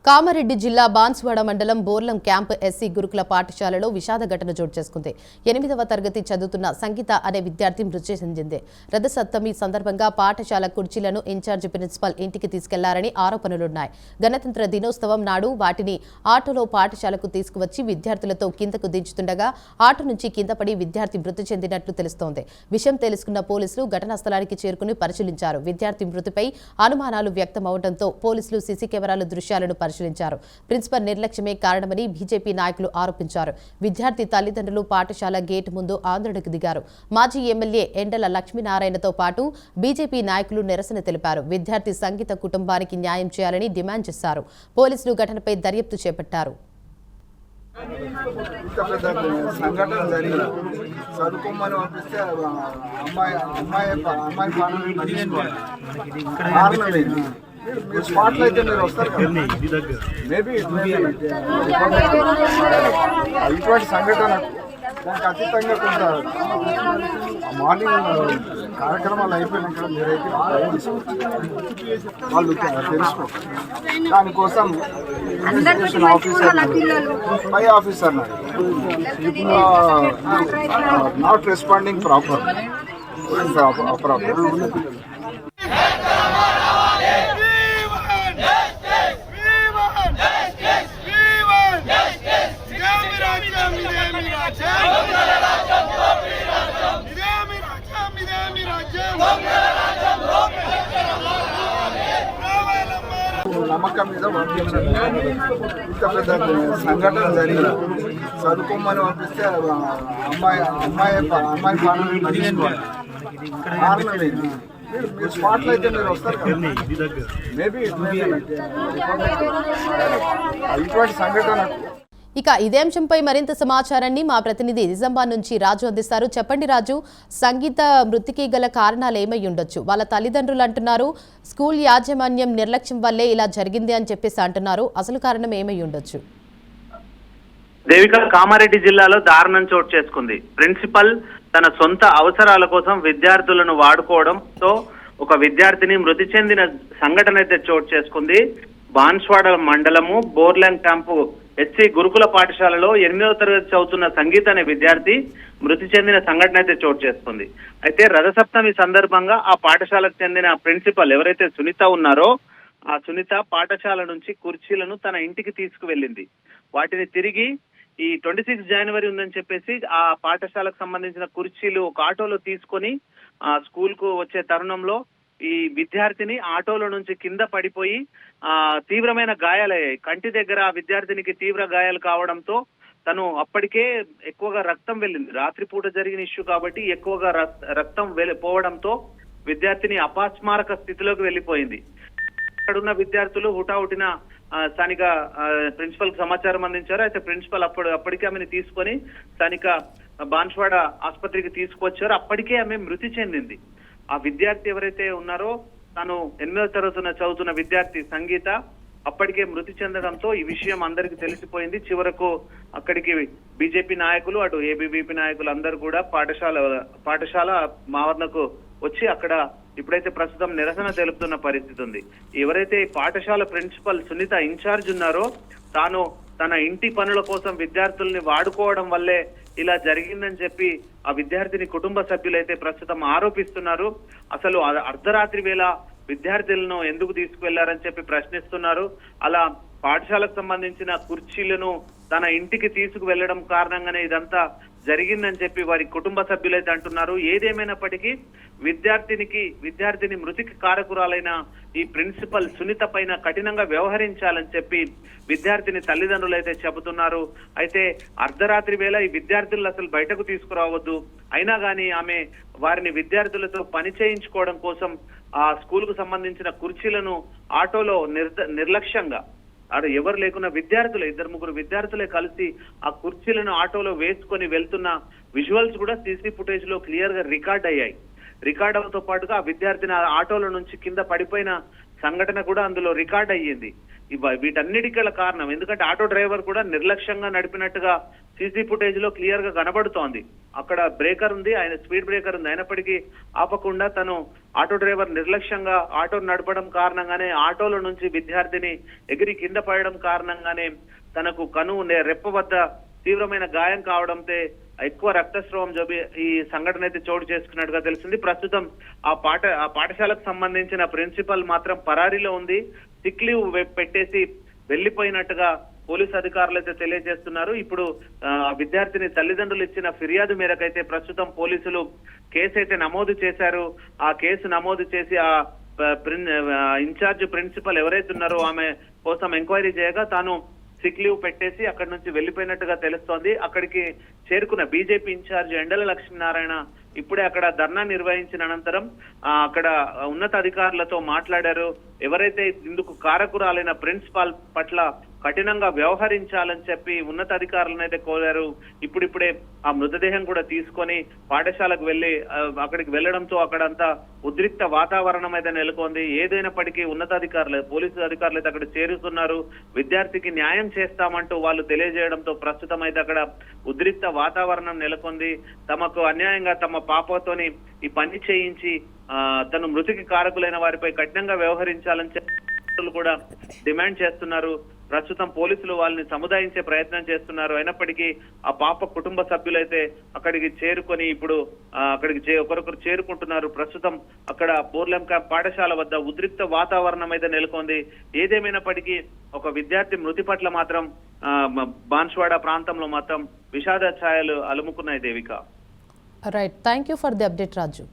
కామారెడ్డి జిల్లా బాన్స్వాడ మండలం Borlam camp SC గురుకుల పాఠశాలలో విషాద ఘటన చోటు చేసుకుంది. 8వ తరగతి చదువుతున్న సంగీత అనే విద్యార్థి మృతి చెందింది. రథసప్తమి సందర్భంగా పాఠశాల కుర్చీలను ఇన్ఛార్జి ప్రిన్సిపల్ ఇంటికి తీసుకెళ్లారని ఆరోపణలున్నాయి. గణతంత్ర దినోత్సవం నాడు వాటిని ఆటోలో పాఠశాలకు తీసుకువచ్చి విద్యార్థులతో కిందకు దించుతుండగా ఆటో నుంచి కిందపడి విద్యార్థి మృతి చెందినట్లు తెలుస్తోంది. విషయం తెలుసుకున్న పోలీసులు ఘటనా స్థలానికి చేరుకుని పరిశీలించారు. విద్యార్థి మృతిపై అనుమానాలు వ్యక్తమవడంతో పోలీసులు సీసీ కెమెరాల దృశ్యాలను పరిశీలించారు. ప్రిన్సిపల్ నిర్లక్ష్యమే కారణమని బీజేపీ నాయకులు ఆరోపించారు. విద్యార్థి తల్లిదండ్రులు పాఠశాల గేట్ ముందు ఆందోళనకు దిగారు. మాజీ ఎమ్మెల్యే ఎండల లక్ష్మీనారాయణతో పాటు బీజేపీ నాయకులు నిరసన తెలిపారు. విద్యార్థి సంగీత కుటుంబానికి న్యాయం చేయాలని డిమాండ్ చేశారు. పోలీసులు ఘటనపై దర్యాప్తు చేపట్టారు. సంఘటన జరిగింది. చదువుకోమని పంపిస్తే అమ్మాయి మీరు స్పాట్లో అయితే మీరు వస్తారు కదా. మేబీ ఇటువంటి సంఘటన దానికి అతీతంగా కొంత మార్నింగ్ కార్యక్రమాలు అయిపోయినాక మీరైతే వాళ్ళు తెలుసుకో దానికోసం ఆఫీసర్ పై ఆఫీసర్ నాట్ రెస్పాండింగ్ ప్రాపర్. నమ్మకం మీద ఇంత పెద్ద సంఘటన జరిగింది. చదువుకోమని పంపిస్తే అమ్మాయి మీరు స్పాట్లో అయితే మీరు వస్తారు కదా. మేబీ ఇటువంటి సంఘటన. ఇక ఇదే అంశంపై మరింత సమాచారాన్ని మా ప్రతినిధి నిజామాబాద్ నుంచి రాజు అందిస్తారు. చెప్పండి రాజు, సంగీత మృతికి గల కారణాలు ఏమై ఉండొచ్చు? వాళ్ళ తల్లిదండ్రులు అంటున్నారు స్కూల్ యాజమాన్యం నిర్లక్ష్యం వల్లే ఇలా జరిగింది అని చెప్పేసి అంటున్నారు. అసలు కారణం ఏమై ఉండొచ్చు? దేవిక, కామారెడ్డి జిల్లాలో దారుణం చోటు చేసుకుంది. ప్రిన్సిపల్ తన సొంత అవసరాల కోసం విద్యార్థులను వాడుకోవడంతో ఒక విద్యార్థిని మృతి చెందిన సంఘటన అయితే చోటు చేసుకుంది. బాన్స్వాడ మండలము బోర్లాంగ్ క్యాంపు ఎస్సీ గురుకుల పాఠశాలలో 8వ తరగతి చదువుతున్న సంగీత అనే విద్యార్థి మృతి చెందిన సంఘటన అయితే చోటు చేసుకుంది. అయితే రథసప్తమి సందర్భంగా ఆ పాఠశాలకు చెందిన ప్రిన్సిపల్ ఎవరైతే సునీత ఉన్నారో ఆ సునీత పాఠశాల నుంచి కుర్చీలను తన ఇంటికి తీసుకువెళ్ళింది. వాటిని తిరిగి ఈ 26 జనవరి ఉందని చెప్పేసి ఆ పాఠశాలకు సంబంధించిన కుర్చీలు ఒక ఆటోలో తీసుకొని ఆ స్కూల్ కు వచ్చే తరుణంలో ఈ విద్యార్థిని ఆటోలో నుంచి కింద పడిపోయి తీవ్రమైన గాయాలయ్యాయి. కంటి దగ్గర ఆ విద్యార్థినికి తీవ్ర గాయాలు కావడంతో తను అప్పటికే ఎక్కువగా రక్తం వెళ్ళింది. రాత్రిపూట జరిగిన ఇష్యూ కాబట్టి ఎక్కువగా రక్తం పోవడంతో విద్యార్థిని అపస్మారక స్థితిలోకి వెళ్ళిపోయింది. అక్కడున్న విద్యార్థులు హుటాహుటిన స్థానిక ప్రిన్సిపల్ కు సమాచారం అందించారు. అయితే ప్రిన్సిపల్ అప్పటికే ఆమెను తీసుకొని స్థానిక బాన్స్వాడ ఆసుపత్రికి తీసుకువచ్చారు. అప్పటికే ఆమె మృతి చెందింది. ఆ విద్యార్థి ఎవరైతే ఉన్నారో తను 8వ తరగతి చదువుతున్న విద్యార్థి సంగీత అప్పటికే మృతి చెందడంతో ఈ విషయం అందరికి తెలిసిపోయింది. చివరకు అక్కడికి బీజేపీ నాయకులు అటు ఏబీవీపీ నాయకులు అందరూ కూడా పాఠశాల మావరణకు వచ్చి అక్కడ ఇప్పుడైతే ప్రస్తుతం నిరసన తెలుపుతున్న పరిస్థితి ఉంది. ఎవరైతే పాఠశాల ప్రిన్సిపల్ సునీత ఇన్ఛార్జ్ ఉన్నారో తాను తన ఇంటి పనుల కోసం విద్యార్థుల్ని వాడుకోవడం వల్లే ఇలా జరిగిందని చెప్పి ఆ విద్యార్థిని కుటుంబ సభ్యులైతే ప్రస్తుతం ఆరోపిస్తున్నారు. అసలు అర్ధరాత్రి వేళ విద్యార్థులను ఎందుకు తీసుకువెళ్లారని చెప్పి ప్రశ్నిస్తున్నారు. అలా పాఠశాలకు సంబంధించిన కుర్చీలను తన ఇంటికి తీసుకువెళ్లడం కారణంగానే ఇదంతా జరిగిందని చెప్పి వారి కుటుంబ సభ్యులైతే అంటున్నారు. ఏదేమైనప్పటికీ విద్యార్థిని మృతికి కారకురాలైన ఈ ప్రిన్సిపల్ సునీత పైన కఠినంగా వ్యవహరించాలని చెప్పి విద్యార్థిని తల్లిదండ్రులు అయితే చెబుతున్నారు. అయితే అర్ధరాత్రి వేళ ఈ విద్యార్థులు అసలు బయటకు తీసుకురావద్దు, అయినా కానీ ఆమె వారిని విద్యార్థులతో పని చేయించుకోవడం కోసం ఆ స్కూల్ కు సంబంధించిన కుర్చీలను ఆటోలో నిర్లక్ష్యంగా ఎవరు లేకున్నా విద్యార్థులే 2-3 విద్యార్థులే కలిసి ఆ కుర్చీలను ఆటోలో వేసుకొని వెళ్తున్న విజువల్స్ కూడా సీసీ ఫుటేజ్ లో క్లియర్ గా రికార్డ్ అయ్యాయి. రికార్డ్ అవడంతో పాటుగా ఆ విద్యార్థిని ఆటోలో నుంచి కింద పడిపోయిన సంఘటన కూడా అందులో రికార్డ్ అయ్యింది. వీటన్నిటికీ గల కారణం ఎందుకంటే ఆటో డ్రైవర్ కూడా నిర్లక్ష్యంగా నడిపినట్టుగా సీసీ ఫుటేజ్ లో క్లియర్ గా కనబడుతోంది. అక్కడ బ్రేకర్ ఉంది, ఆయన స్పీడ్ బ్రేకర్ ఉంది, అయినప్పటికీ ఆపకుండా తను ఆటో డ్రైవర్ నిర్లక్ష్యంగా ఆటో నడపడం కారణంగానే ఆటోలో నుంచి విద్యార్థిని ఎగిరి కింద పడడం కారణంగానే తనకు రెప్ప వద్ద తీవ్రమైన గాయం కావడంతో ఎక్కువ రక్తస్రావం ఈ సంఘటన అయితే చోటు చేసుకున్నట్టుగా తెలిసింది. ప్రస్తుతం ఆ పాఠశాలకు సంబంధించిన ప్రిన్సిపల్ మాత్రం పరారీలో ఉంది. సిక్ లీవ్ పెట్టేసి వెళ్లిపోయినట్టుగా పోలీసు అధికారులు అయితే తెలియజేస్తున్నారు. ఇప్పుడు విద్యార్థిని తల్లిదండ్రులు ఇచ్చిన ఫిర్యాదు మేరకైతే ప్రస్తుతం పోలీసులు కేసు అయితే నమోదు చేశారు. ఆ కేసు నమోదు చేసి ఆ ఇన్ఛార్జ్ ప్రిన్సిపల్ ఎవరైతే ఉన్నారో ఆమె కోసం ఎంక్వైరీ చేయగా తాను సిక్ లీవ్ పెట్టేసి అక్కడి నుంచి వెళ్లిపోయినట్టుగా తెలుస్తోంది. అక్కడికి చేరుకున్న బీజేపీ ఇన్ఛార్జ్ ఎండల లక్ష్మీనారాయణ ఇప్పుడే అక్కడ ధర్నా నిర్వహించిన అనంతరం అక్కడ ఉన్నత అధికారులతో మాట్లాడారు. ఎవరైతే ఇందుకు కారకురాలైన ప్రిన్సిపాల్ పట్ల కఠినంగా వ్యవహరించాలని చెప్పి ఉన్నతాధికారులను అయితే కోరారు. ఇప్పుడిప్పుడే ఆ మృతదేహం కూడా తీసుకొని పాఠశాలకు అక్కడికి వెళ్లడంతో అక్కడంతా ఉద్రిక్త వాతావరణం అయితే నెలకొంది. ఏదైనప్పటికీ ఉన్నతాధికారులు పోలీసు అధికారులు అయితే అక్కడ చేరుతున్నారు. విద్యార్థికి న్యాయం చేస్తామంటూ వాళ్ళు తెలియజేయడంతో ప్రస్తుతం అయితే అక్కడ ఉద్రిక్త వాతావరణం నెలకొంది. తమకు అన్యాయంగా తమ పాపతోని ఈ పని చేయించి తను మృతికి కారకులైన వారిపై కఠినంగా వ్యవహరించాలని కూడా డిమాండ్ చేస్తున్నారు. ప్రస్తుతం పోలీసులు వాళ్ళని సముదాయించే ప్రయత్నం చేస్తున్నారు. అయినప్పటికీ ఆ పాప కుటుంబ సభ్యులైతే అక్కడికి చేరుకొని ఇప్పుడు ఒకరొకరు చేరుకుంటున్నారు. ప్రస్తుతం అక్కడ బోర్లం క్యాంప్ పాఠశాల వద్ద ఉద్రిక్త వాతావరణం అయితే నెలకొంది. ఏదేమైనప్పటికీ ఒక విద్యార్థి మృతి పట్ల మాత్రం బాన్స్వాడ ప్రాంతంలో మాత్రం విషాద ఛాయలు అలుముకున్నాయి. Devika. Right, thank you for the update Raju.